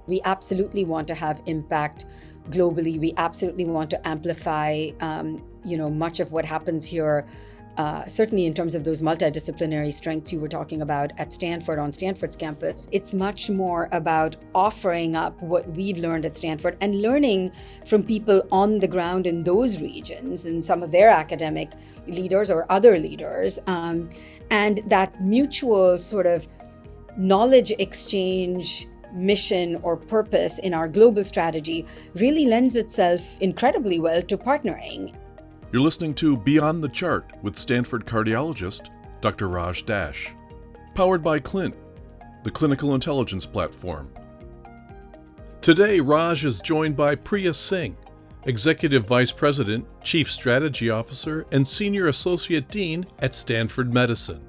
We absolutely want to have impact globally. We absolutely want to amplify, much of what happens here, certainly in terms of those multidisciplinary strengths you were talking about at Stanford, on Stanford's campus. It's much more about offering up what we've learned at Stanford and learning from people on the ground in those regions and some of their academic leaders or other leaders. And that mutual sort of knowledge exchange mission or purpose in our global strategy really lends itself incredibly well to partnering. You're listening to Beyond the Chart with Stanford cardiologist Dr. Raj Dash. Powered by Clint, the clinical intelligence platform. Today, Raj is joined by Priya Singh, Executive Vice President, Chief Strategy Officer, and Senior Associate Dean at Stanford Medicine.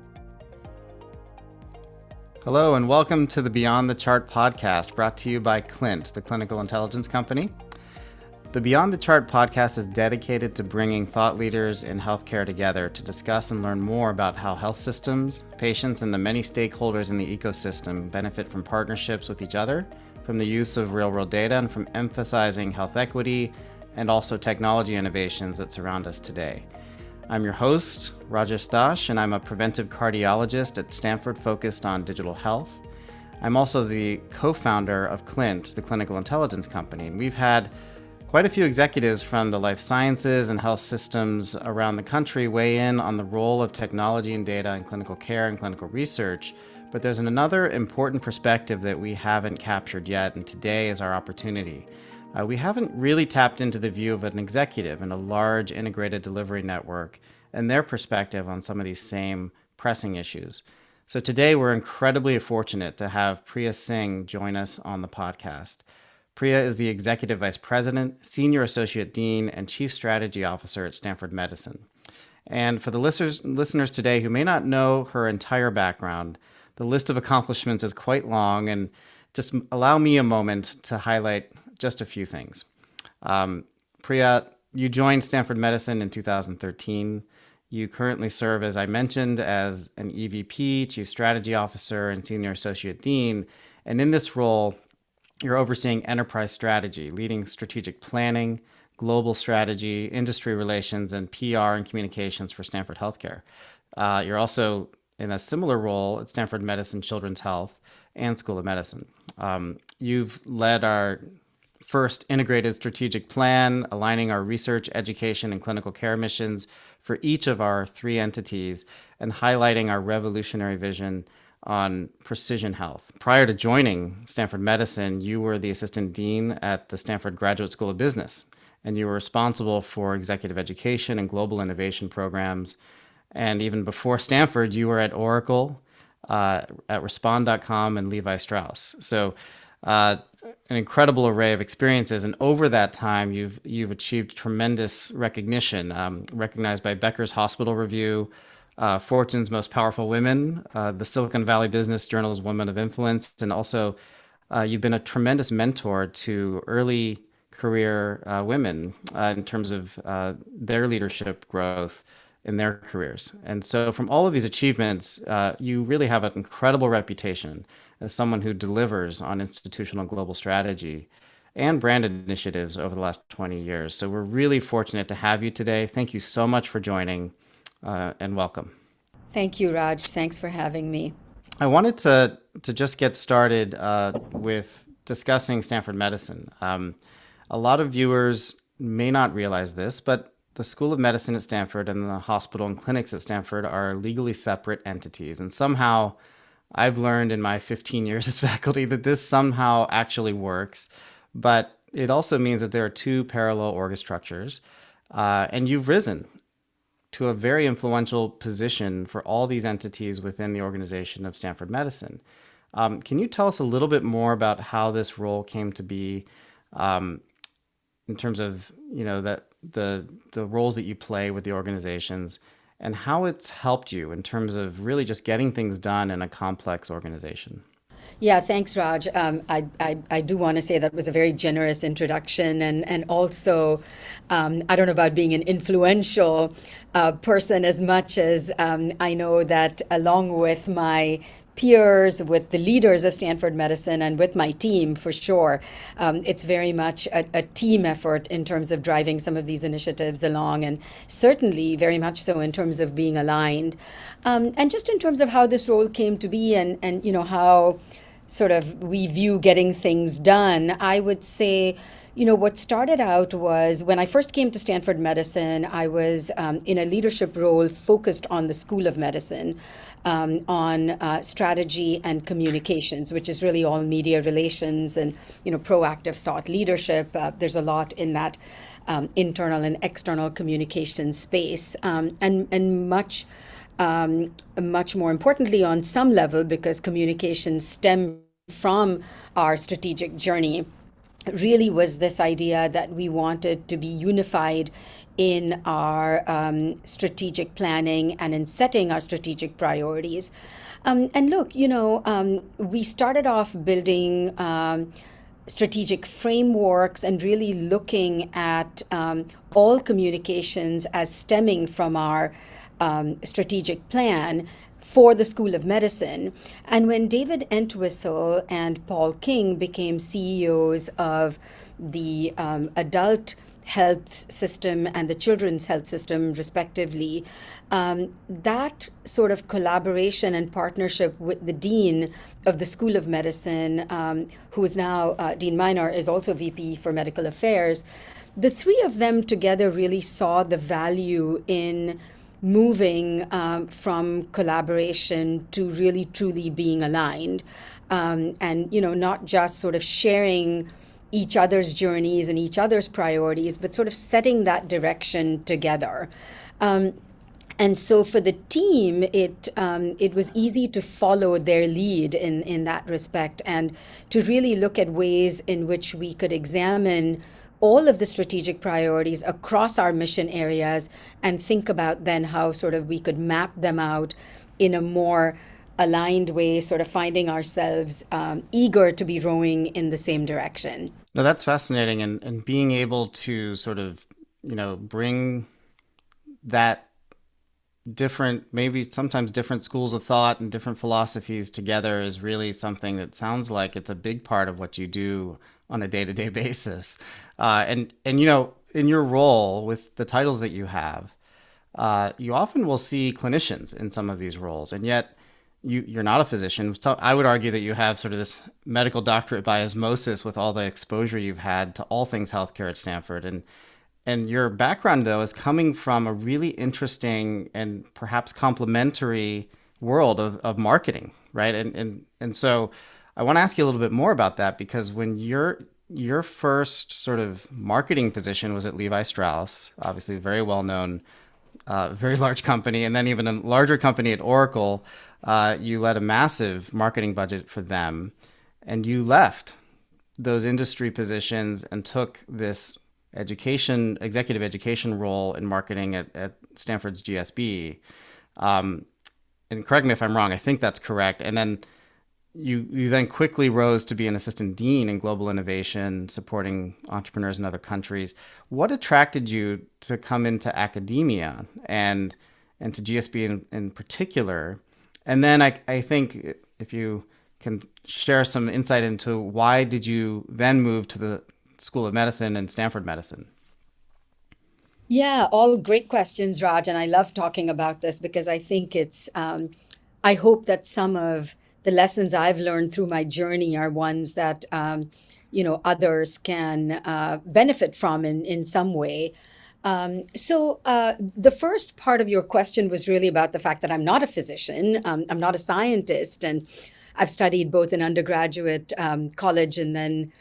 Hello and welcome to the Beyond the Chart podcast, brought to you by Clint, the clinical intelligence company. The Beyond the Chart podcast is dedicated to bringing thought leaders in healthcare together to discuss and learn more about how health systems, patients, and the many stakeholders in the ecosystem benefit from partnerships with each other, from the use of real-world data, and from emphasizing health equity and also technology innovations that surround us today. I'm your host, Raj Dash, and I'm a preventive cardiologist at Stanford focused on digital health. I'm also the co-founder of Clint, the clinical intelligence company, and we've had quite a few executives from the life sciences and health systems around the country weigh in on the role of technology and data in clinical care and clinical research. But there's another important perspective that we haven't captured yet, and today is our opportunity. We haven't really tapped into the view of an executive in a large integrated delivery network and their perspective on some of these same pressing issues. So today we're incredibly fortunate to have Priya Singh join us on the podcast. Priya is the Executive Vice President, Senior Associate Dean, and Chief Strategy Officer at Stanford Medicine. And for the listeners today who may not know her entire background, the list of accomplishments is quite long, and just allow me a moment to highlight just a few things. Priya, you joined Stanford Medicine in 2013. You currently serve, as I mentioned, as an EVP, Chief Strategy Officer, and Senior Associate Dean. And in this role, you're overseeing enterprise strategy, leading strategic planning, global strategy, industry relations, and PR and communications for Stanford Healthcare. You're also in a similar role at Stanford Medicine Children's Health and School of Medicine. You've led our first integrated strategic plan, aligning our research, education, and clinical care missions for each of our three entities and highlighting our revolutionary vision on precision health. Prior to joining Stanford Medicine, you were the assistant dean at the Stanford Graduate School of Business, and you were responsible for executive education and global innovation programs. And even before Stanford, you were at Oracle, at Respond.com, and Levi Strauss. So an incredible array of experiences. And over that time, you've achieved tremendous recognition, recognized by Becker's Hospital Review, Fortune's Most Powerful Women, the Silicon Valley Business Journal's Women of Influence, and also you've been a tremendous mentor to early career women in terms of their leadership growth in their careers. And so from all of these achievements, you really have an incredible reputation as someone who delivers on institutional global strategy and brand initiatives over the last 20 years. So we're really fortunate to have you today. Thank you so much for joining. And welcome. Thank you, Raj. Thanks for having me. I wanted to just get started with discussing Stanford Medicine. A lot of viewers may not realize this, but the School of Medicine at Stanford and the hospital and clinics at Stanford are legally separate entities. And somehow I've learned in my 15 years as faculty that this somehow actually works, but it also means that there are two parallel org structures, and you've risen to a very influential position for all these entities within the organization of Stanford Medicine. Can you tell us a little bit more about how this role came to be in terms of the roles that you play with the organizations and how it's helped you in terms of really just getting things done in a complex organization? Yeah, thanks, Raj. I do want to say that was a very generous introduction, and also I don't know about being an influential person as much as I know that along with my peers, with the leaders of Stanford Medicine, and with my team for sure. It's very much a team effort in terms of driving some of these initiatives along, and certainly very much so in terms of being aligned. And just in terms of how this role came to be, and how sort of we view getting things done, I would say, what started out was when I first came to Stanford Medicine, I was in a leadership role focused on the School of Medicine, on strategy and communications, which is really all media relations and, proactive thought leadership. There's a lot in that internal and external communication space, and much more importantly on some level, because communications stem from our strategic journey, really was this idea that we wanted to be unified in our strategic planning and in setting our strategic priorities. And look, we started off building strategic frameworks and really looking at all communications as stemming from our strategic plan for the School of Medicine. And when David Entwistle and Paul King became CEOs of the adult health system and the children's health system, respectively, that sort of collaboration and partnership with the dean of the School of Medicine, who is now Dean Minor, is also VP for Medical Affairs. The three of them together really saw the value in moving from collaboration to really truly being aligned, and not just sort of sharing each other's journeys and each other's priorities, but sort of setting that direction together. And so for the team, it was easy to follow their lead in that respect, and to really look at ways in which we could examine all of the strategic priorities across our mission areas and think about then how sort of we could map them out in a more aligned way, sort of finding ourselves eager to be rowing in the same direction. No, that's fascinating. And being able to sort of, bring that different, maybe sometimes different schools of thought and different philosophies together is really something that sounds like it's a big part of what you do on a day-to-day basis. And in your role with the titles that you have, you often will see clinicians in some of these roles, and yet you're not a physician. So I would argue that you have sort of this medical doctorate by osmosis with all the exposure you've had to all things healthcare at Stanford. And your background, though, is coming from a really interesting and perhaps complementary world of marketing, right? And so I want to ask you a little bit more about that, because when your first sort of marketing position was at Levi Strauss, obviously a very well-known, very large company, and then even a larger company at Oracle, you led a massive marketing budget for them, and you left those industry positions and took this executive education role in marketing at Stanford's GSB. And correct me if I'm wrong, I think that's correct. And then you then quickly rose to be an assistant dean in global innovation, supporting entrepreneurs in other countries. What attracted you to come into academia and to GSB in particular? And then I think if you can share some insight into why did you then move to the School of Medicine and Stanford Medicine? Yeah, all great questions, Raj. And I love talking about this because I think I hope that some of the lessons I've learned through my journey are ones that, others can benefit from in some way. So the first part of your question was really about the fact that I'm not a physician. I'm not a scientist. And I've studied both in undergraduate college, and then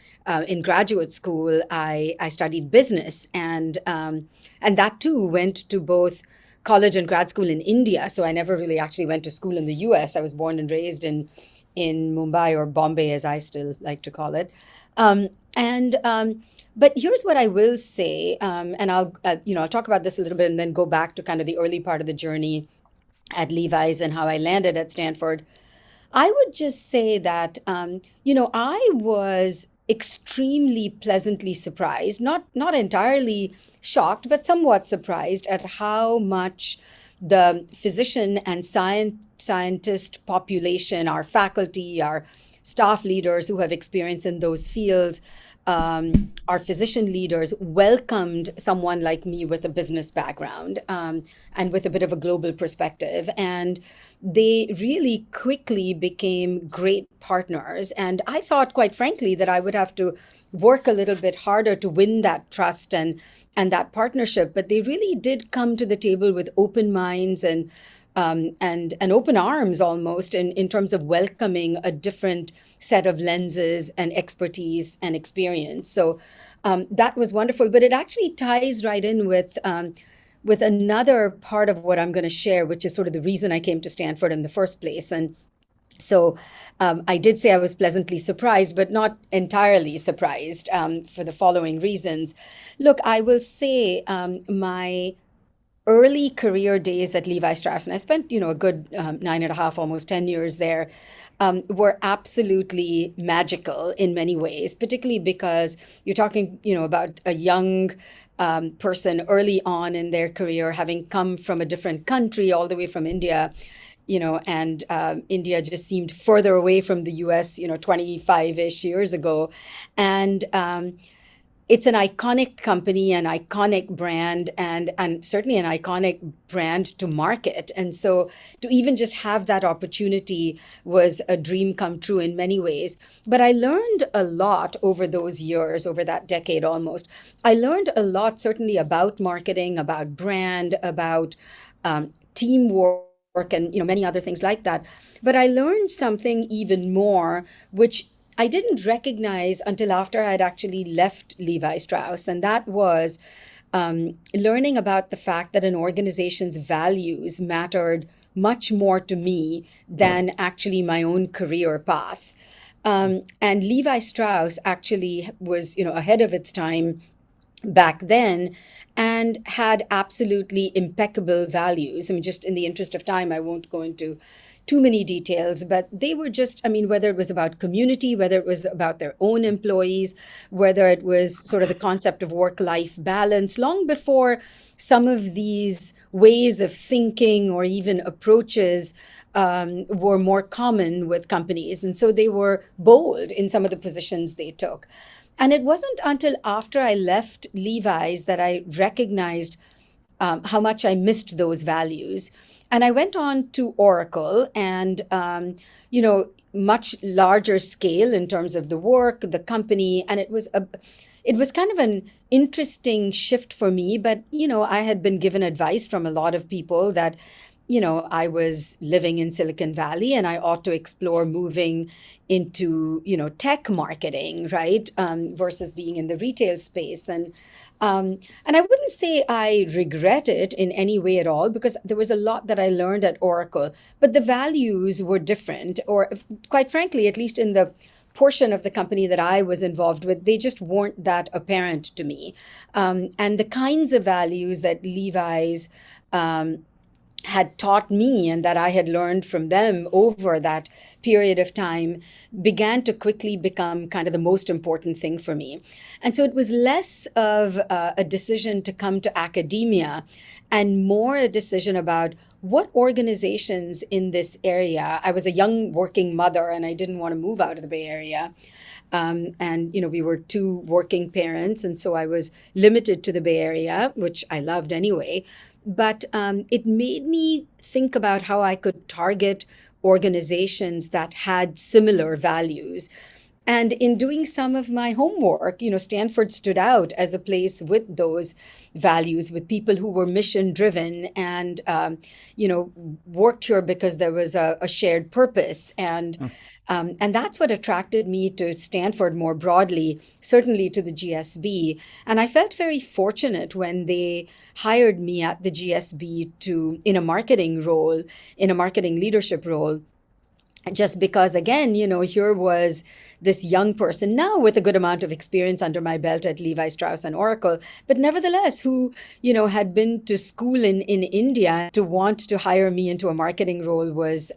in graduate school, I studied business. And that too went to both college and grad school in India. So I never really actually went to school in the US. I was born and raised in Mumbai, or Bombay, as I still like to call it. But here's what I will say, and I'll talk about this a little bit and then go back to kind of the early part of the journey at Levi's and how I landed at Stanford. I would just say that, I was extremely pleasantly surprised, not entirely shocked, but somewhat surprised at how much the physician and smart scientist population, our faculty, our staff leaders who have experience in those fields, our physician leaders welcomed someone like me with a business background, and with a bit of a global perspective. And they really quickly became great partners. And I thought, quite frankly, that I would have to work a little bit harder to win that trust and that partnership. But they really did come to the table with open minds and open arms almost in terms of welcoming a different set of lenses and expertise and experience. So that was wonderful. But it actually ties right in with another part of what I'm going to share, which is sort of the reason I came to Stanford in the first place. And so I did say I was pleasantly surprised, but not entirely surprised, for the following reasons. Look, I will say my early career days at Levi Strauss, and I spent, a good 9.5, almost 10 years there, were absolutely magical in many ways, particularly because you're talking, about a young person early on in their career, having come from a different country, all the way from India, and India just seemed further away from the US, 25-ish years ago. And it's an iconic company, an iconic brand, and certainly an iconic brand to market. And so to even just have that opportunity was a dream come true in many ways. But I learned a lot over those years, over that decade almost. I learned a lot, certainly about marketing, about brand, about teamwork, and many other things like that. But I learned something even more, which I didn't recognize until after I had actually left Levi Strauss, and that was learning about the fact that an organization's values mattered much more to me than actually my own career path. And Levi Strauss actually was, ahead of its time back then, and had absolutely impeccable values. I mean, just in the interest of time, I won't go into too many details, but they were just, whether it was about community, whether it was about their own employees, whether it was sort of the concept of work-life balance, long before some of these ways of thinking or even approaches were more common with companies. And so they were bold in some of the positions they took. And it wasn't until after I left Levi's that I recognized how much I missed those values. And I went on to Oracle, and, much larger scale in terms of the work, the company. And it was kind of an interesting shift for me. But, I had been given advice from a lot of people that, I was living in Silicon Valley and I ought to explore moving into, tech marketing, right? Versus being in the retail space. And I wouldn't say I regret it in any way at all, because there was a lot that I learned at Oracle, but the values were different, or quite frankly, at least in the portion of the company that I was involved with, they just weren't that apparent to me. And the kinds of values that Levi's had taught me and that I had learned from them over that period of time began to quickly become kind of the most important thing for me. And so it was less of a decision to come to academia and more a decision about what organizations in this area. I was a young working mother and I didn't want to move out of the Bay Area. And, we were two working parents. And so I was limited to the Bay Area, which I loved anyway. But it made me think about how I could target organizations that had similar values. And in doing some of my homework, Stanford stood out as a place with those values, with people who were mission driven and, worked here because there was a shared purpose. And that's what attracted me to Stanford more broadly, certainly to the GSB. And I felt very fortunate when they hired me at the GSB in a marketing role, in a marketing leadership role. Just because, again, here was this young person now with a good amount of experience under my belt at Levi Strauss and Oracle, but nevertheless who, had been to school in India. To want to hire me into a marketing role was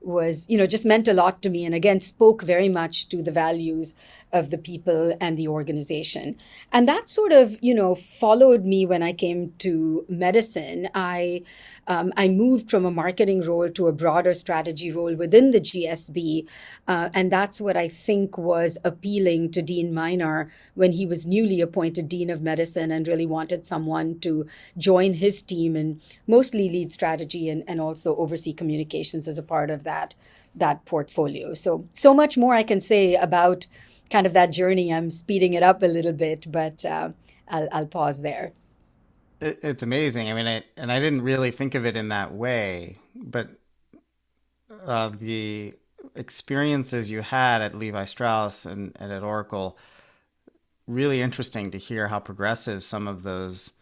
was, just meant a lot to me, and again spoke very much to the values of the people and the organization. And that sort of, followed me when I came to medicine. I moved from a marketing role to a broader strategy role within the GSB, and that's what I think was appealing to Dean Minor when he was newly appointed Dean of Medicine and really wanted someone to join his team and mostly lead strategy and also oversee communications as a part of that portfolio. So much more I can say about kind of that journey. I'm speeding it up a little bit, but I'll pause there. It's amazing. I mean, I didn't really think of it in that way, but the experiences you had at Levi Strauss and at Oracle, really interesting to hear how progressive some of those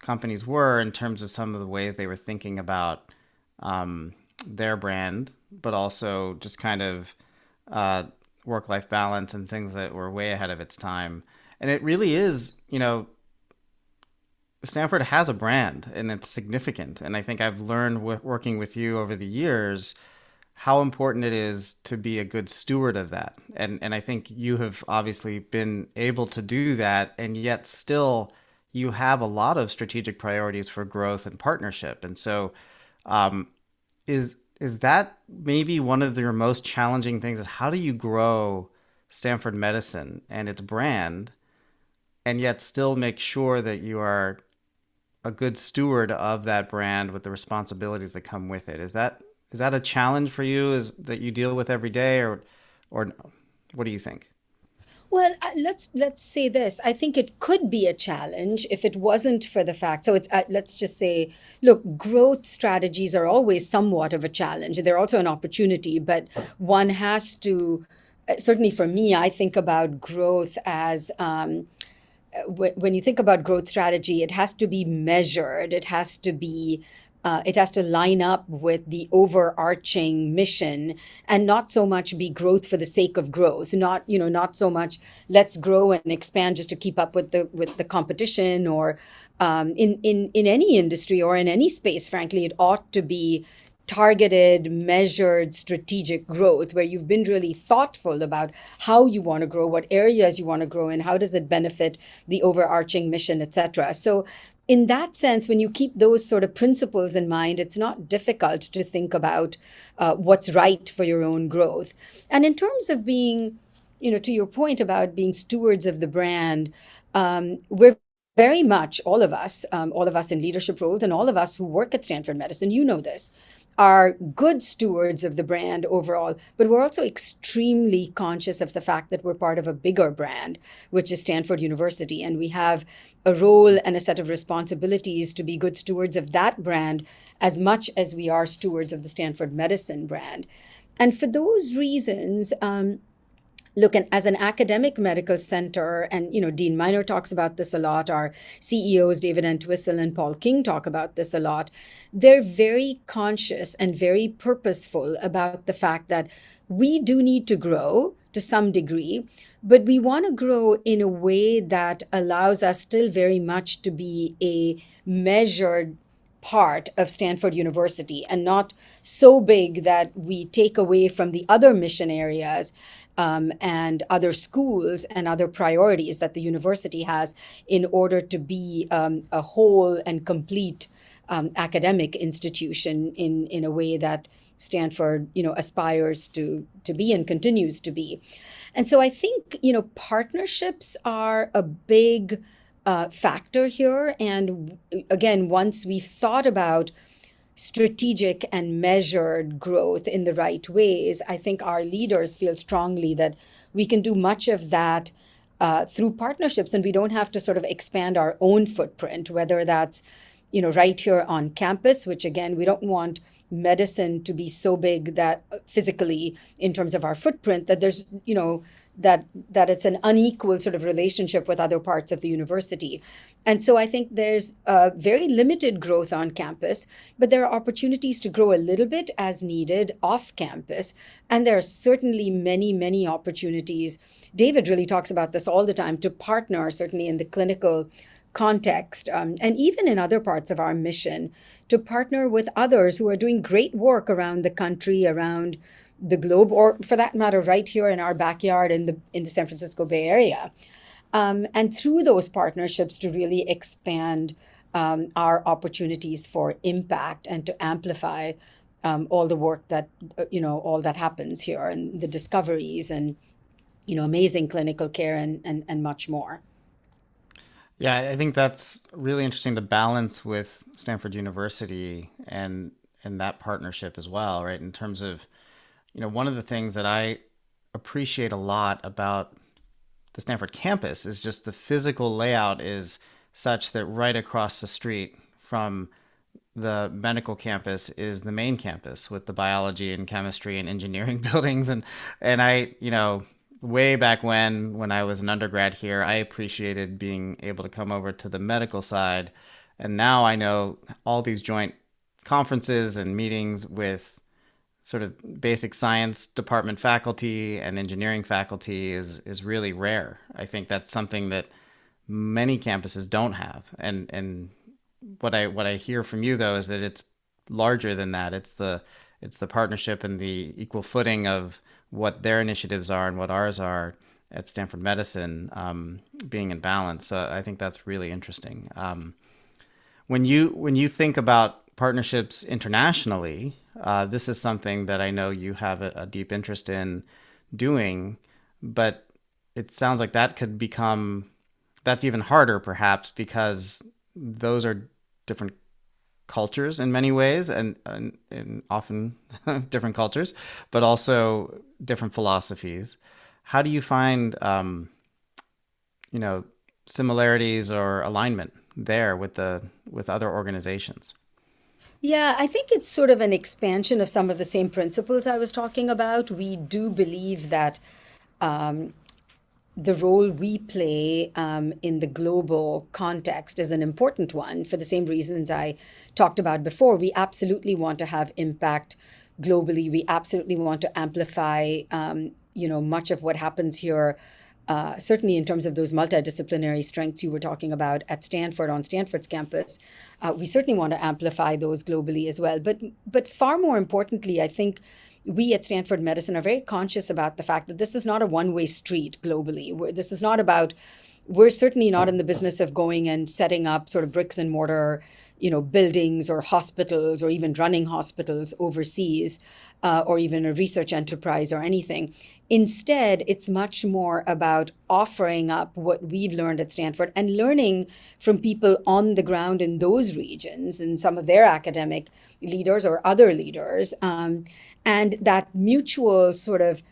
companies were in terms of some of the ways they were thinking about their brand, but also just kind of work-life balance and things that were way ahead of its time. And it really is, Stanford has a brand and it's significant. And I think I've learned working with you over the years how important it is to be a good steward of that. And I think you have obviously been able to do that, and yet still you have a lot of strategic priorities for growth and partnership. And so is that maybe one of your most challenging things? Is how do you grow Stanford Medicine and its brand and yet still make sure that you are a good steward of that brand with the responsibilities that come with it? Is that a challenge for you, is that you deal with every day, or what do you think? Well, let's say this. I think it could be a challenge if it wasn't for the fact. So it's let's just say, look, growth strategies are always somewhat of a challenge. They're also an opportunity, but one has to. Certainly, for me, I think about growth as. When you think about growth strategy, it has to be measured. It has to line up with the overarching mission and not so much be growth for the sake of growth. Not so much let's grow and expand just to keep up with the competition, or in any industry or in any space. Frankly, it ought to be targeted, measured, strategic growth where you've been really thoughtful about how you want to grow, what areas you want to grow in, how does it benefit the overarching mission, etc. So in that sense, when you keep those sort of principles in mind, it's not difficult to think about what's right for your own growth. And in terms of being, to your point about being stewards of the brand, we're very much, all of us in leadership roles and all of us who work at Stanford Medicine, this, are good stewards of the brand overall, but we're also extremely conscious of the fact that we're part of a bigger brand, which is Stanford University. And we have a role and a set of responsibilities to be good stewards of that brand as much as we are stewards of the Stanford Medicine brand. And for those reasons, look, and as an academic medical center, and Dean Minor talks about this a lot, our CEOs David Entwistle and Paul King talk about this a lot, they're very conscious and very purposeful about the fact that we do need to grow to some degree, but we want to grow in a way that allows us still very much to be a measured part of Stanford University, and not so big that we take away from the other mission areas and other schools and other priorities that the university has in order to be a whole and complete academic institution in a way that Stanford, aspires to be and continues to be. And so I think, partnerships are a big factor here. And again, once we've thought about strategic and measured growth in the right ways, I think our leaders feel strongly that we can do much of that through partnerships, and we don't have to sort of expand our own footprint, whether that's, right here on campus, which again, we don't want medicine to be so big that physically in terms of our footprint that there's, that it's an unequal sort of relationship with other parts of the university. And so I think there's very limited growth on campus, but there are opportunities to grow a little bit as needed off campus. And there are certainly many, many opportunities. David really talks about this all the time, to partner, certainly in the clinical context, and even in other parts of our mission, to partner with others who are doing great work around the country, around the globe, or for that matter, right here in our backyard in the San Francisco Bay Area. And through those partnerships to really expand our opportunities for impact and to amplify all the work that, all that happens here and the discoveries and, amazing clinical care and much more. Yeah, I think that's really interesting, the balance with Stanford University and that partnership as well, right? In terms of, one of the things that I appreciate a lot about the Stanford campus is just the physical layout is such that right across the street from the medical campus is the main campus with the biology and chemistry and engineering buildings. And I, way back when I was an undergrad here, I appreciated being able to come over to the medical side. And now I know all these joint conferences and meetings with sort of basic science department faculty and engineering faculty is really rare. I think that's something that many campuses don't have. And what I hear from you though is that it's larger than that. It's the partnership and the equal footing of what their initiatives are and what ours are at Stanford Medicine being in balance. So I think that's really interesting. When you think about partnerships internationally, this is something that I know you have a deep interest in doing, but it sounds like that's even harder perhaps because those are different cultures in many ways and often different cultures, but also different philosophies. How do you find, similarities or alignment there with other organizations? Yeah, I think it's sort of an expansion of some of the same principles I was talking about. We do believe that the role we play in the global context is an important one for the same reasons I talked about before. We absolutely want to have impact globally. We absolutely want to amplify, much of what happens here. Certainly in terms of those multidisciplinary strengths you were talking about at Stanford, on Stanford's campus, we certainly want to amplify those globally as well. But far more importantly, I think we at Stanford Medicine are very conscious about the fact that this is not a one-way street globally. We're certainly not in the business of going and setting up sort of bricks and mortar, buildings or hospitals or even running hospitals overseas or even a research enterprise or anything. Instead, it's much more about offering up what we've learned at Stanford and learning from people on the ground in those regions and some of their academic leaders or other leaders. And that mutual sort of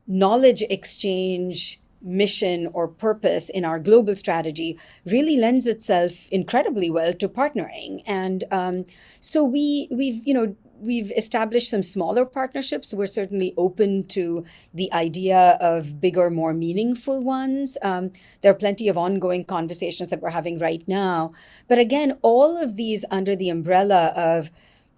knowledge exchange mission or purpose in our global strategy really lends itself incredibly well to partnering. And so we've established some smaller partnerships. We're certainly open to the idea of bigger, more meaningful ones. There are plenty of ongoing conversations that we're having right now. But again, all of these under the umbrella of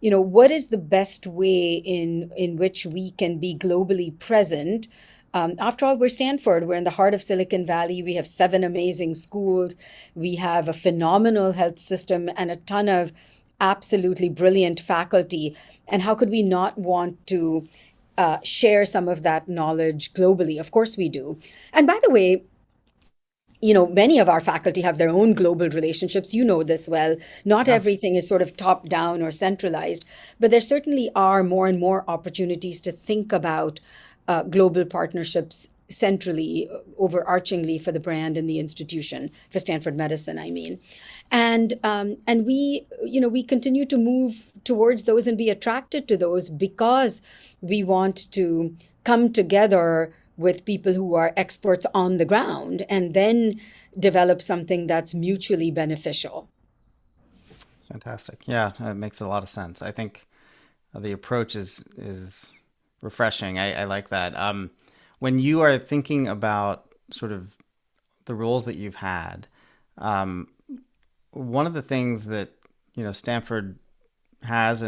what is the best way in which we can be globally present. After all, we're Stanford. We're in the heart of Silicon Valley. We have 7 amazing schools. We have a phenomenal health system and a ton of absolutely brilliant faculty. And how could we not want to share some of that knowledge globally? Of course we do. And by the way, many of our faculty have their own global relationships. You know this well. Not everything is sort of top down or centralized, but there certainly are more and more opportunities to think about global partnerships centrally, overarchingly for the brand and the institution, for Stanford Medicine, I mean. And we continue to move towards those and be attracted to those because we want to come together with people who are experts on the ground and then develop something that's mutually beneficial. It's fantastic. Yeah, it makes a lot of sense. I think the approach is refreshing. I like that. When you are thinking about sort of the roles that you've had, one of the things that Stanford has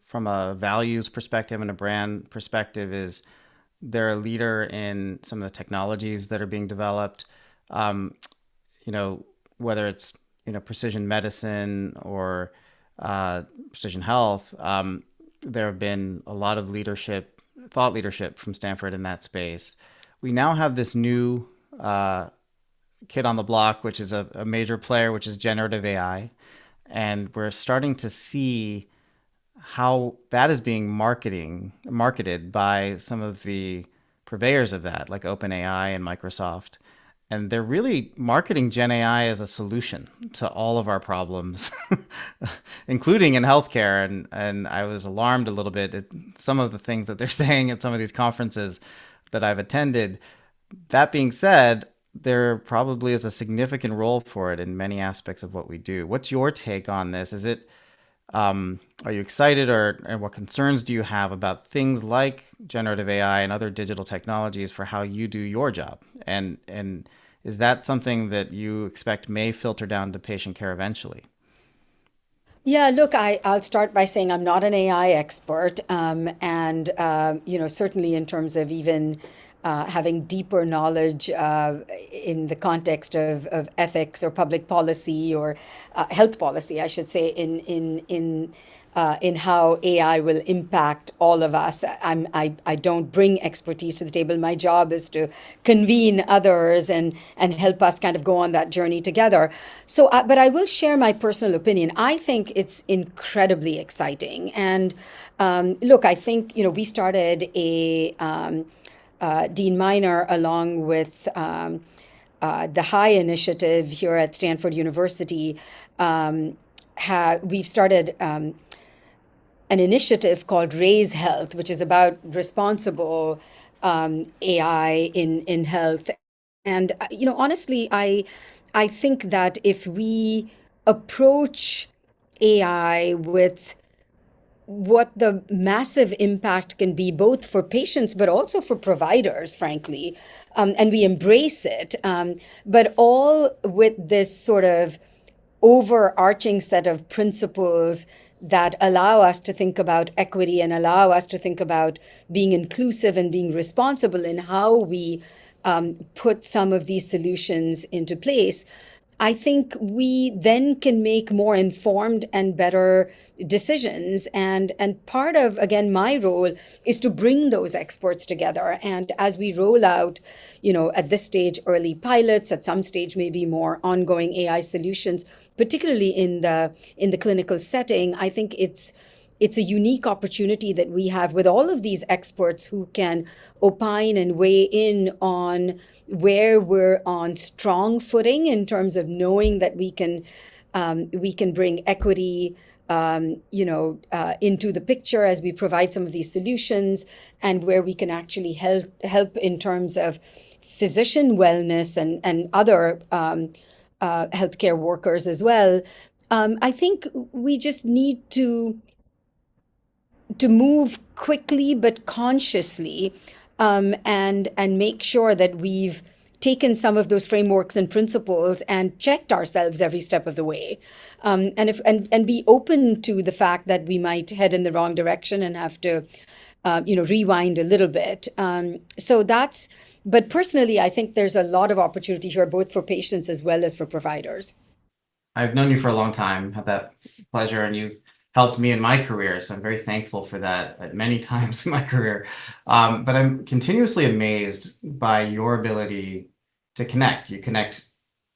from a values perspective and a brand perspective is they're a leader in some of the technologies that are being developed. whether it's precision medicine or precision health, there have been a lot of thought leadership from Stanford in that space. We now have this new kid on the block, which is a major player, which is generative AI. And we're starting to see how that is being marketed by some of the purveyors of that, like OpenAI and Microsoft. And they're really marketing Gen AI as a solution to all of our problems, including in healthcare. And I was alarmed a little bit at some of the things that they're saying at some of these conferences that I've attended. That being said, there probably is a significant role for it in many aspects of what we do. What's your take on this? Are you excited, and what concerns do you have about things like generative AI and other digital technologies for how you do your job? And is that something that you expect may filter down to patient care eventually? Yeah, look, I'll start by saying I'm not an AI expert, and certainly in terms of even having deeper knowledge in the context of ethics or public policy or health policy, I should say, in how AI will impact all of us. I don't bring expertise to the table. My job is to convene others and help us kind of go on that journey together. So, but I will share my personal opinion. I think it's incredibly exciting. And look, I think, we started Dean Miner along with the High Initiative here at Stanford University. We've started an initiative called Raise Health, which is about responsible AI in health. And honestly, I think that if we approach AI with what the massive impact can be, both for patients but also for providers, frankly, and we embrace it, but all with this sort of overarching set of principles that allow us to think about equity and allow us to think about being inclusive and being responsible in how we put some of these solutions into place. I think we then can make more informed and better decisions. And part of, again, my role is to bring those experts together. And as we roll out, at this stage, early pilots, at some stage, maybe more ongoing AI solutions, particularly in the clinical setting, I think it's a unique opportunity that we have with all of these experts who can opine and weigh in on where we're on strong footing in terms of knowing that we can bring equity into the picture as we provide some of these solutions, and where we can actually help in terms of physician wellness and other healthcare workers as well. I think we just need to move quickly but consciously, and make sure that we've taken some of those frameworks and principles and checked ourselves every step of the way, and be open to the fact that we might head in the wrong direction and have to rewind a little bit. But personally, I think there's a lot of opportunity here, both for patients as well as for providers. I've known you for a long time, had that pleasure, and you've helped me in my career. So I'm very thankful for that at many times in my career. But I'm continuously amazed by your ability to connect. You connect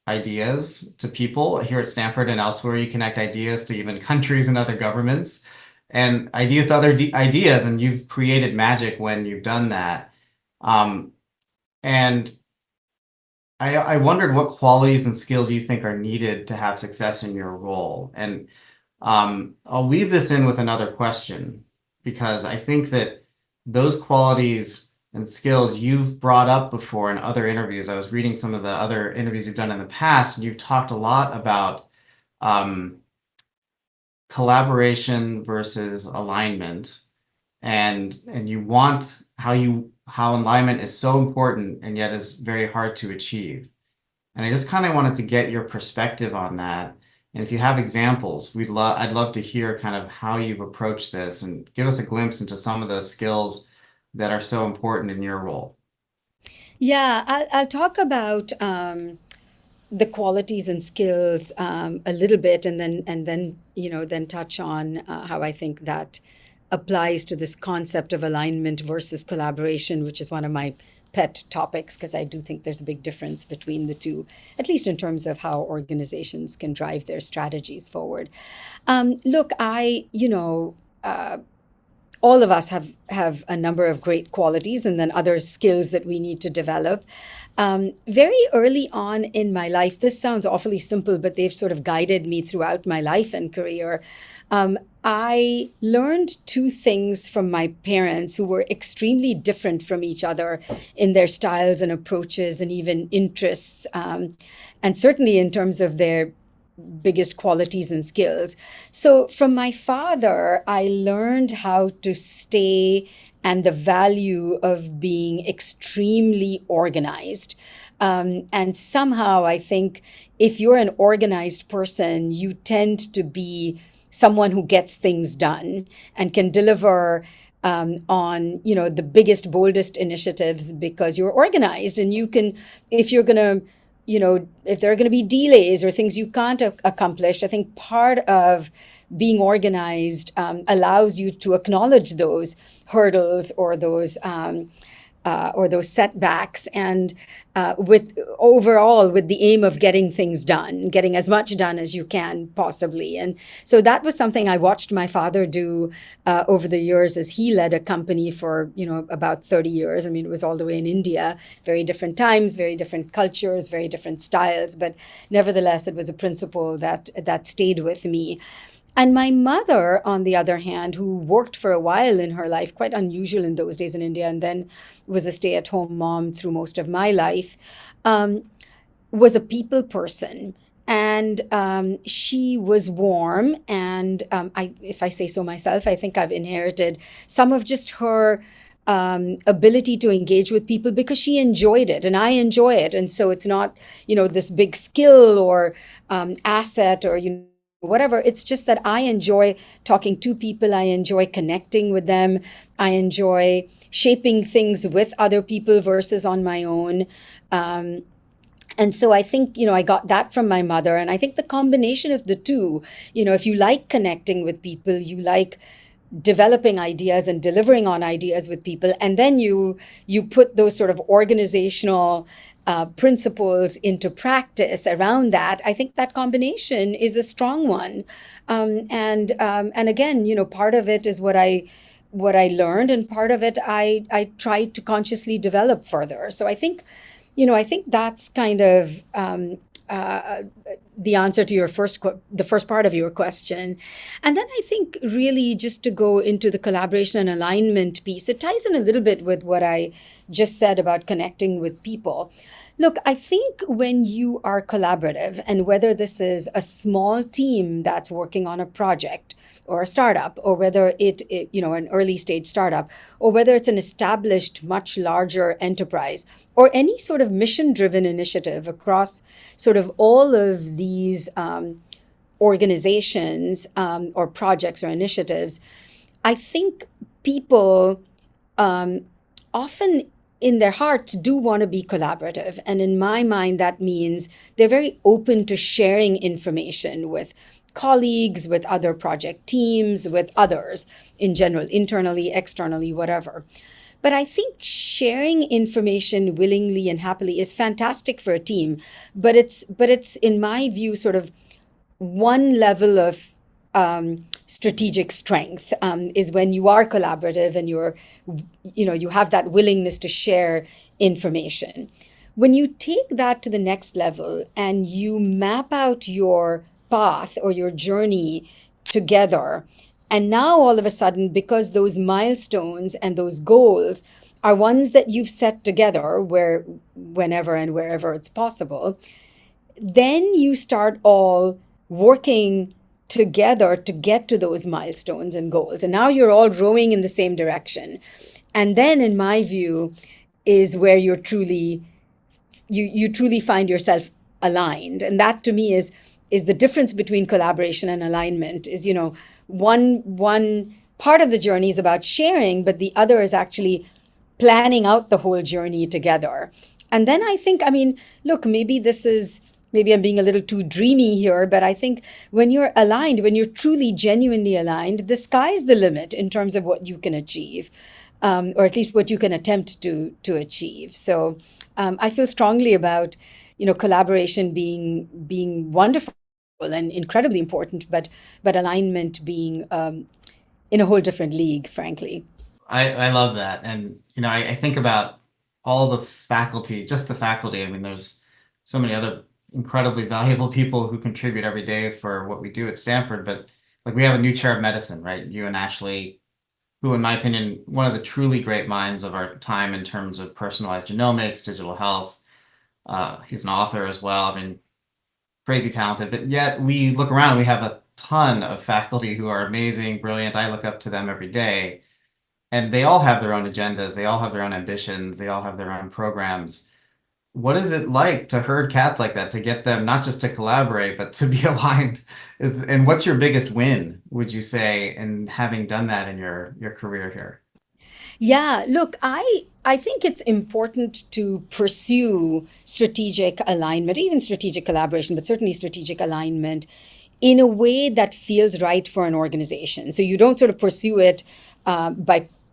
ideas to people here at Stanford and elsewhere. You connect ideas to even countries and other governments, and ideas to other ideas. And you've created magic when you've done that. And I wondered what qualities and skills you think are needed to have success in your role. And I'll weave this in with another question, because I think that those qualities and skills you've brought up before in other interviews. I was reading some of the other interviews you've done in the past, and you've talked a lot about collaboration versus alignment, and you want how alignment is so important and yet is very hard to achieve. And I just kind of wanted to get your perspective on that. And if you have examples, I'd love to hear kind of how you've approached this and give us a glimpse into some of those skills that are so important in your role. Yeah, I'll talk about the qualities and skills a little bit, and then then touch on how I think that applies to this concept of alignment versus collaboration, which is one of my pet topics, because I do think there's a big difference between the two, at least in terms of how organizations can drive their strategies forward. Look, all of us have a number of great qualities and then other skills that we need to develop. Very early on in my life, this sounds awfully simple, but they've sort of guided me throughout my life and career. I learned two things from my parents, who were extremely different from each other in their styles and approaches and even interests, and certainly in terms of their biggest qualities and skills. So from my father, I learned how to stay and the value of being extremely organized. And somehow I think if you're an organized person, you tend to be someone who gets things done and can deliver on the biggest, boldest initiatives, because you're organized, and you can, if you're going to if there are going to be delays or things you can't accomplish, I think part of being organized allows you to acknowledge those hurdles or those setbacks, and with the aim of getting things done, getting as much done as you can possibly. And so that was something I watched my father do over the years as he led a company for about 30 years. I mean, it was all the way in India, very different times, very different cultures, very different styles, but nevertheless, it was a principle that stayed with me. And my mother, on the other hand, who worked for a while in her life, quite unusual in those days in India, and then was a stay-at-home mom through most of my life, was a people person. And she was warm. And if I say so myself, I think I've inherited some of just her ability to engage with people, because she enjoyed it and I enjoy it. And so it's not, this big skill or asset or, whatever. It's just that I enjoy talking to people. I enjoy connecting with them. I enjoy shaping things with other people versus on my own. And so I think, I got that from my mother. And I think the combination of the two, if you like connecting with people, you like developing ideas and delivering on ideas with people, and then you put those sort of organizational principles into practice around that, I think that combination is a strong one. And again, part of it is what I learned, and part of it I tried to consciously develop further. So I think that's kind of the answer to the first part of your question. And then I think really just to go into the collaboration and alignment piece, it ties in a little bit with what I just said about connecting with people. Look, I think when you are collaborative, and whether this is a small team that's working on a project or a startup, or whether it an early stage startup, or whether it's an established, much larger enterprise, or any sort of mission-driven initiative across sort of all of these organizations or projects or initiatives, I think people often in their hearts do want to be collaborative. And in my mind, that means they're very open to sharing information with colleagues, with other project teams, with others in general, internally, externally, whatever. But I think sharing information willingly and happily is fantastic for a team. But it's in my view, sort of one level of strategic strength is when you are collaborative and you have that willingness to share information. When you take that to the next level and you map out your path or your journey together, and now all of a sudden, because those milestones and those goals are ones that you've set together whenever and wherever it's possible, then you start all working together to get to those milestones and goals. And now you're all rowing in the same direction. And then, in my view, is where you truly find yourself aligned. And that to me is the difference between collaboration and alignment. Is, one part of the journey is about sharing, but the other is actually planning out the whole journey together. And then I think, look, maybe this is maybe I'm being a little too dreamy here, but I think when you're aligned, when you're truly, genuinely aligned, the sky's the limit in terms of what you can achieve, or at least what you can attempt to achieve. So I feel strongly about, collaboration being wonderful and incredibly important, but alignment being in a whole different league, frankly. I love that. And, I think about all the faculty, just the faculty. I mean, there's so many other incredibly valuable people who contribute every day for what we do at Stanford. But like we have a new chair of medicine, right? You and Ashley, who, in my opinion, one of the truly great minds of our time in terms of personalized genomics, digital health. He's an author as well. I mean, crazy talented, but yet we look around, we have a ton of faculty who are amazing, brilliant. I look up to them every day, and they all have their own agendas, they all have their own ambitions, they all have their own programs. What is it like to herd cats like that, to get them not just to collaborate, but to be aligned? And what's your biggest win, would you say, in having done that in your career here? Yeah, look, I think it's important to pursue strategic alignment, even strategic collaboration, but certainly strategic alignment in a way that feels right for an organization. So you don't sort of pursue it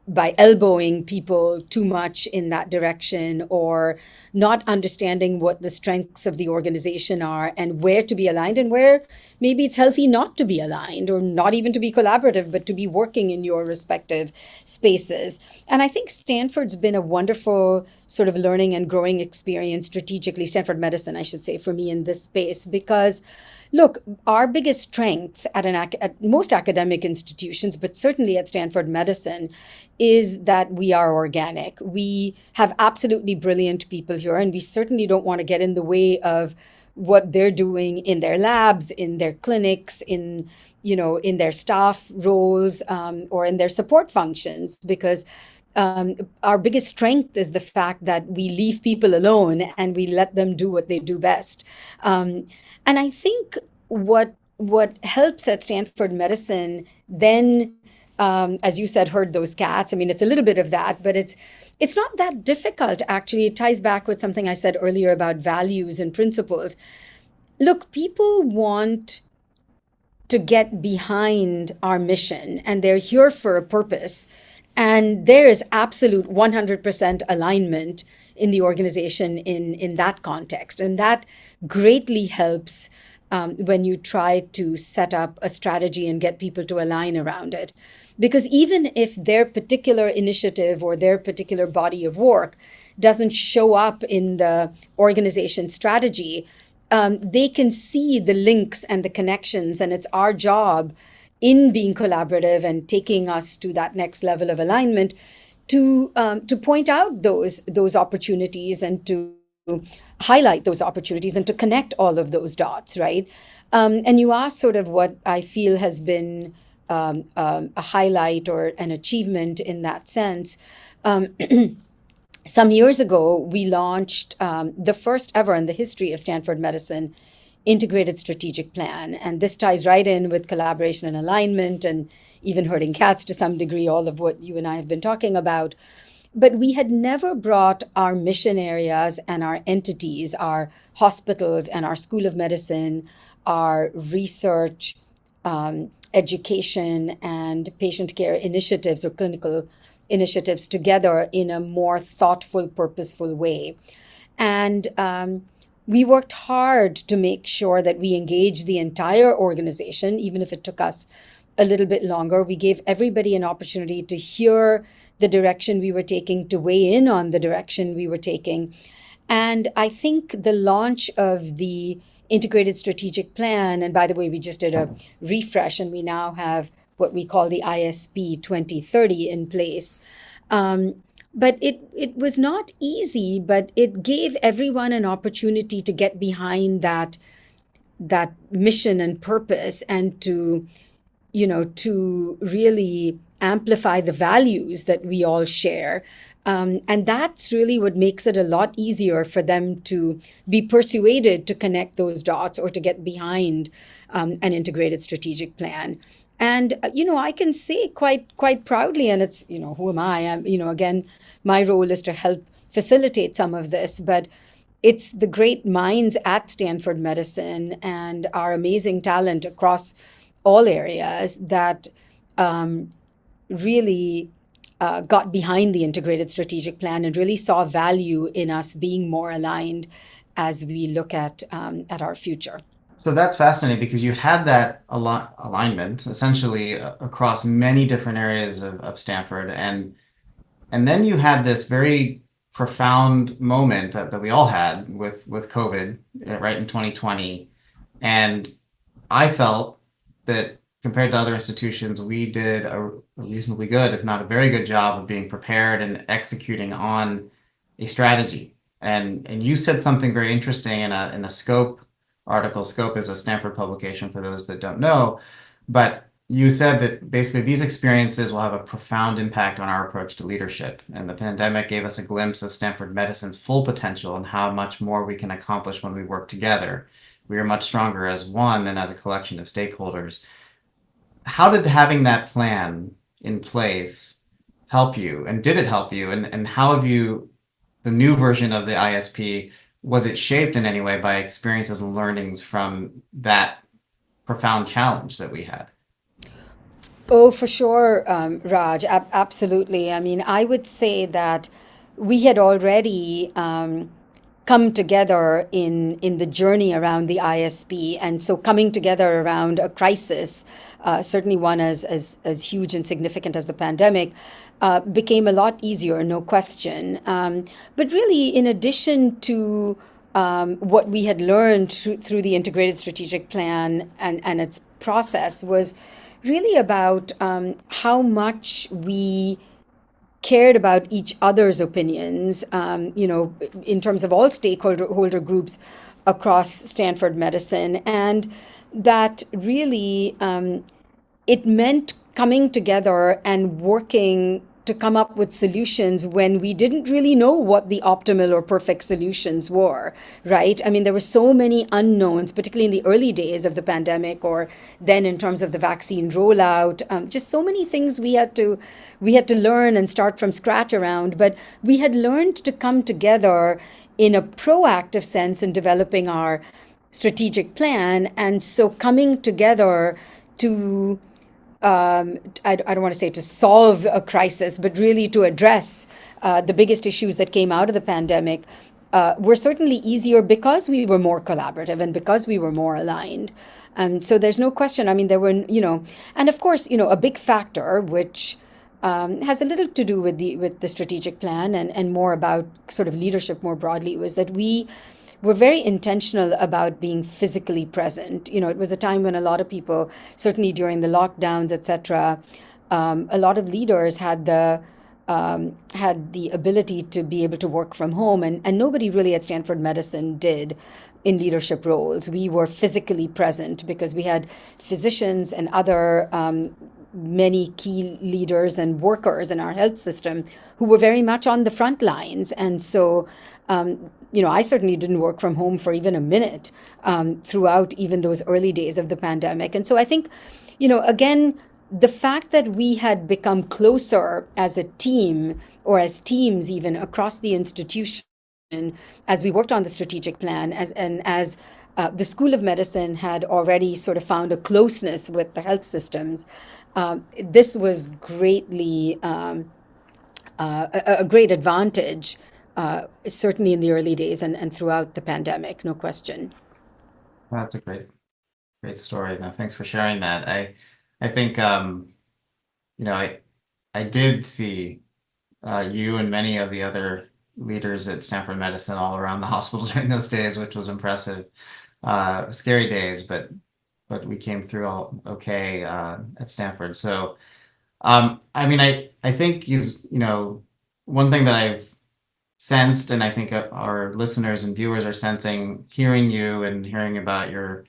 by elbowing people too much in that direction, or not understanding what the strengths of the organization are and where to be aligned, and where maybe it's healthy not to be aligned, or not even to be collaborative, but to be working in your respective spaces. And I think Stanford's been a wonderful sort of learning and growing experience strategically, Stanford Medicine, I should say, for me in this space, because look, our biggest strength at most academic institutions, but certainly at Stanford Medicine, is that we are organic. We have absolutely brilliant people here, and we certainly don't want to get in the way of what they're doing in their labs, in their clinics, in their staff roles, or in their support functions, because our biggest strength is the fact that we leave people alone and we let them do what they do best. And I think what helps at Stanford Medicine then, as you said, herd those cats. I mean, it's a little bit of that, but it's not that difficult, actually. It ties back with something I said earlier about values and principles. Look, people want to get behind our mission, and they're here for a purpose. And there is absolute 100% alignment in the organization in that context. And that greatly helps when you try to set up a strategy and get people to align around it. Because even if their particular initiative or their particular body of work doesn't show up in the organization strategy, they can see the links and the connections, and it's our job in being collaborative and taking us to that next level of alignment to point out those opportunities, and to highlight those opportunities, and to connect all of those dots, right? And you asked sort of what I feel has been a highlight or an achievement in that sense. Some years ago, we launched the first ever in the history of Stanford Medicine integrated strategic plan. And this ties right in with collaboration and alignment, and even herding cats to some degree, all of what you and I have been talking about. But we had never brought our mission areas and our entities, our hospitals and our School of Medicine, our research, education, and patient care initiatives or clinical initiatives together in a more thoughtful, purposeful way. And we worked hard to make sure that we engaged the entire organization, even if it took us a little bit longer. We gave everybody an opportunity to hear the direction we were taking, to weigh in on the direction we were taking. And I think the launch of the integrated strategic plan, and by the way, we just did a refresh, and we now have what we call the ISP 2030 in place. But it was not easy, but it gave everyone an opportunity to get behind that mission and purpose, and to really amplify the values that we all share. And that's really what makes it a lot easier for them to be persuaded to connect those dots, or to get behind an integrated strategic plan. And, I can say quite proudly, and it's, who am I? Again, my role is to help facilitate some of this, but it's the great minds at Stanford Medicine and our amazing talent across all areas that um, really got behind the integrated strategic plan and really saw value in us being more aligned as we look at our future. So that's fascinating because you had that alignment essentially across many different areas of Stanford, and then you had this very profound moment that we all had with COVID, right in 2020, and I felt that compared to other institutions, we did a reasonably good, if not a very good job of being prepared and executing on a strategy. And you said something very interesting in a Scope article. Scope is a Stanford publication for those that don't know, but you said that basically these experiences will have a profound impact on our approach to leadership. And the pandemic gave us a glimpse of Stanford Medicine's full potential and how much more we can accomplish when we work together. We are much stronger as one than as a collection of stakeholders. How did having that plan in place help you? And did it help you? And how have you, the new version of the ISP, was it shaped in any way by experiences and learnings from that profound challenge that we had? Oh, for sure, Raj. Absolutely. I mean, I would say that we had already come together in the journey around the ISP, and so coming together around a crisis, certainly one as huge and significant as the pandemic, became a lot easier, no question. But really, in addition to what we had learned through the integrated strategic plan and its process was really about how much we cared about each other's opinions, in terms of all stakeholder groups across Stanford Medicine. And that really it meant coming together and working to come up with solutions when we didn't really know what the optimal or perfect solutions were, right? I mean, there were so many unknowns, particularly in the early days of the pandemic, or then in terms of the vaccine rollout. Just so many things we had to learn and start from scratch around. But we had learned to come together in a proactive sense in developing our strategic plan, and so coming together to I don't want to say to solve a crisis, but really to address the biggest issues that came out of the pandemic were certainly easier because we were more collaborative and because we were more aligned. And so there's no question. I mean, there were, and of course, a big factor which has a little to do with the strategic plan and more about sort of leadership more broadly was that we were very intentional about being physically present. It was a time when a lot of people, certainly during the lockdowns, etc., a lot of leaders had the ability to be able to work from home, and nobody really at Stanford Medicine did in leadership roles. We were physically present because we had physicians and other many key leaders and workers in our health system who were very much on the front lines. And so, I certainly didn't work from home for even a minute throughout even those early days of the pandemic. And so I think, again, the fact that we had become closer as a team or as teams even across the institution as we worked on the strategic plan as the School of Medicine had already sort of found a closeness with the health systems. This was greatly a great advantage, certainly in the early days and throughout the pandemic, no question. That's a great story. Now, thanks for sharing that. I think I did see you and many of the other leaders at Stanford Medicine all around the hospital during those days, which was impressive. Scary days, but we came through all okay at Stanford. So, I think one thing that I've sensed, and I think our listeners and viewers are sensing, hearing you and hearing about your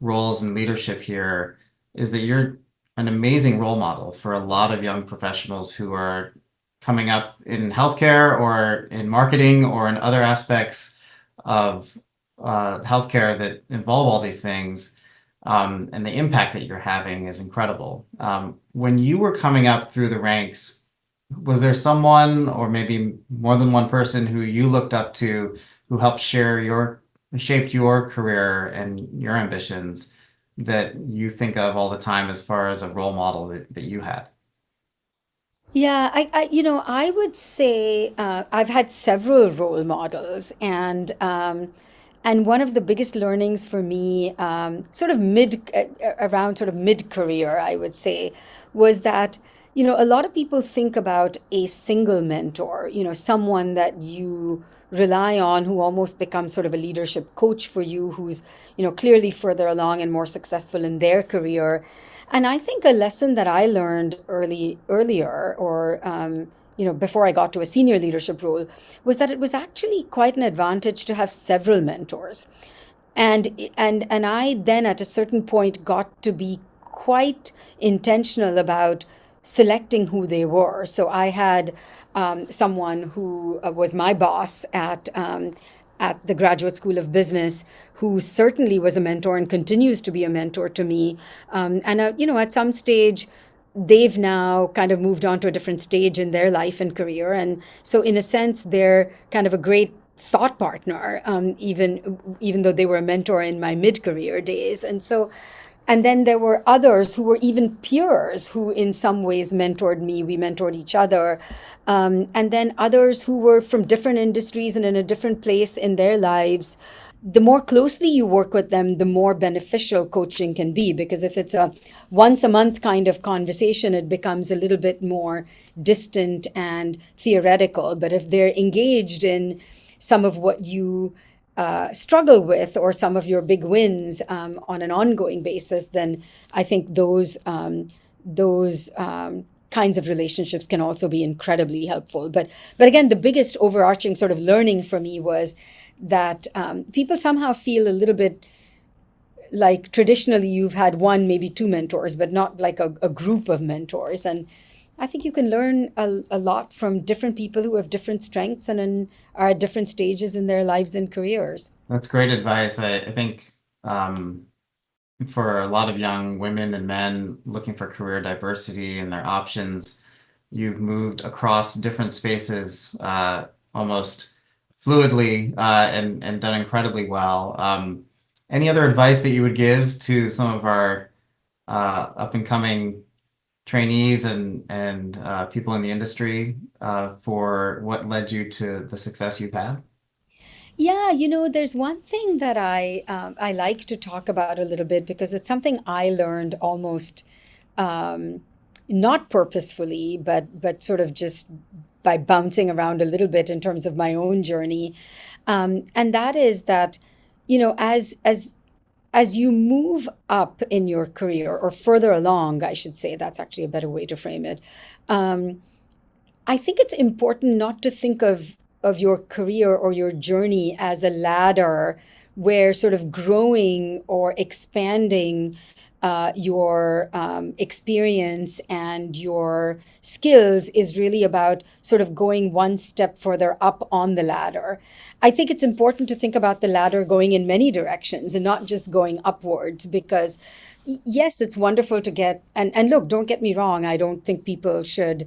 roles and leadership here, is that you're an amazing role model for a lot of young professionals who are coming up in healthcare or in marketing or in other aspects of healthcare that involve all these things. And the impact that you're having is incredible. When you were coming up through the ranks, was there someone or maybe more than one person who you looked up to who helped shaped your career and your ambitions that you think of all the time as far as a role model that you had? Yeah, I would say I've had several role models, and one of the biggest learnings for me, around sort of mid career, I would say, was that a lot of people think about a single mentor, someone that you rely on who almost becomes sort of a leadership coach for you, who's clearly further along and more successful in their career. And I think a lesson that I learned earlier, or before I got to a senior leadership role, was that it was actually quite an advantage to have several mentors. And I then at a certain point got to be quite intentional about selecting who they were. So I had someone who was my boss at the Graduate School of Business, who certainly was a mentor and continues to be a mentor to me. And at some stage, they've now kind of moved on to a different stage in their life and career. And so, in a sense, they're kind of a great thought partner, even though they were a mentor in my mid-career days. And then there were others who were even peers who, in some ways, mentored me. We mentored each other. And then others who were from different industries and in a different place in their lives. The more closely you work with them, the more beneficial coaching can be. Because if it's a once a month kind of conversation, it becomes a little bit more distant and theoretical. But if they're engaged in some of what you struggle with, or some of your big wins on an ongoing basis, then I think those kinds of relationships can also be incredibly helpful. But again, the biggest overarching sort of learning for me was that people somehow feel a little bit like traditionally you've had one, maybe two mentors, but not like a group of mentors. And I think you can learn a lot from different people who have different strengths are at different stages in their lives and careers. That's great advice. I think for a lot of young women and men looking for career diversity and their options, you've moved across different spaces almost fluidly and done incredibly well. Any other advice that you would give to some of our up and coming trainees and people in the industry for what led you to the success you've had? Yeah, there's one thing that I like to talk about a little bit, because it's something I learned almost um, not purposefully, but sort of just by bouncing around a little bit in terms of my own journey. And that is that, as you move up in your career, or further along, I should say, that's actually a better way to frame it. Um, I think it's important not to think of your career or your journey as a ladder where sort of growing or expanding your experience and your skills is really about sort of going one step further up on the ladder. I think it's important to think about the ladder going in many directions and not just going upwards, because yes, it's wonderful to get, and look, don't get me wrong, I don't think people should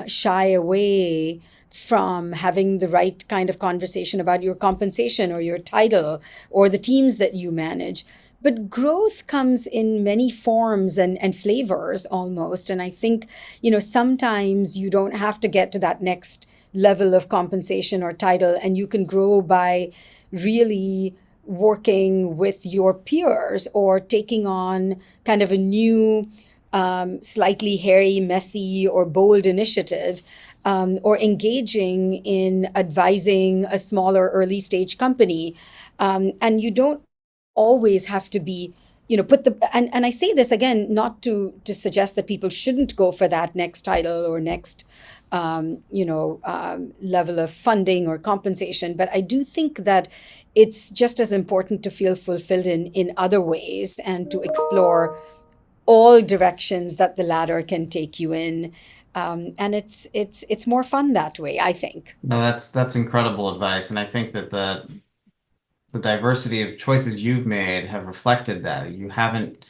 shy away from having the right kind of conversation about your compensation or your title or the teams that you manage. But growth comes in many forms and flavors almost. And I think, sometimes you don't have to get to that next level of compensation or title, and you can grow by really working with your peers or taking on kind of a new, slightly hairy, messy, or bold initiative, or engaging in advising a smaller early stage company. And you don't always have to be, put the, and I say this again, not to suggest that people shouldn't go for that next title or next level of funding or compensation. But I do think that it's just as important to feel fulfilled in other ways, and to explore all directions that the ladder can take you in. And it's more fun that way, I think. No, that's incredible advice, and I think that the diversity of choices you've made have reflected that. You haven't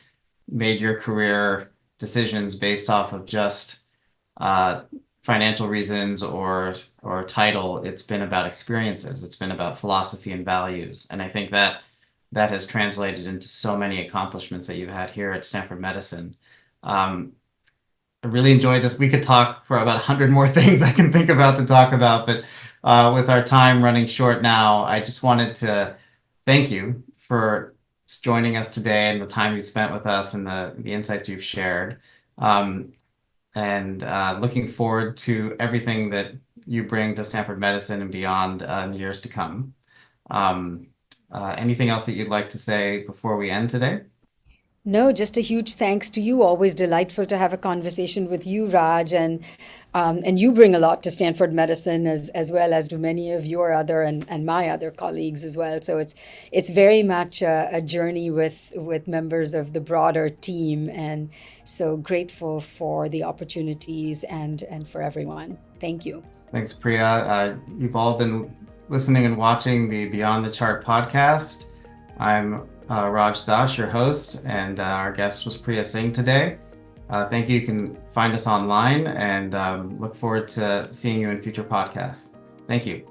made your career decisions based off of just uh, financial reasons or title. It's been about experiences. It's been about philosophy and values. And I think that has translated into so many accomplishments that you've had here at Stanford Medicine. I really enjoyed this. We could talk for about 100 more things I can think about to talk about, but with our time running short now, I just wanted to thank you for joining us today and the time you spent with us and the insights you've shared. And looking forward to everything that you bring to Stanford Medicine and beyond in the years to come. Anything else that you'd like to say before we end today? No, just a huge thanks to you. Always delightful to have a conversation with you, Raj, and you bring a lot to Stanford Medicine as well as do many of your other and my other colleagues as well. So it's very much a journey with members of the broader team, and so grateful for the opportunities and for everyone. Thank you. Thanks, Priya. You've all been listening and watching the Beyond the Chart podcast. I'm Raj Dash, your host, and our guest was Priya Singh today. Thank you. You can find us online and look forward to seeing you in future podcasts. Thank you.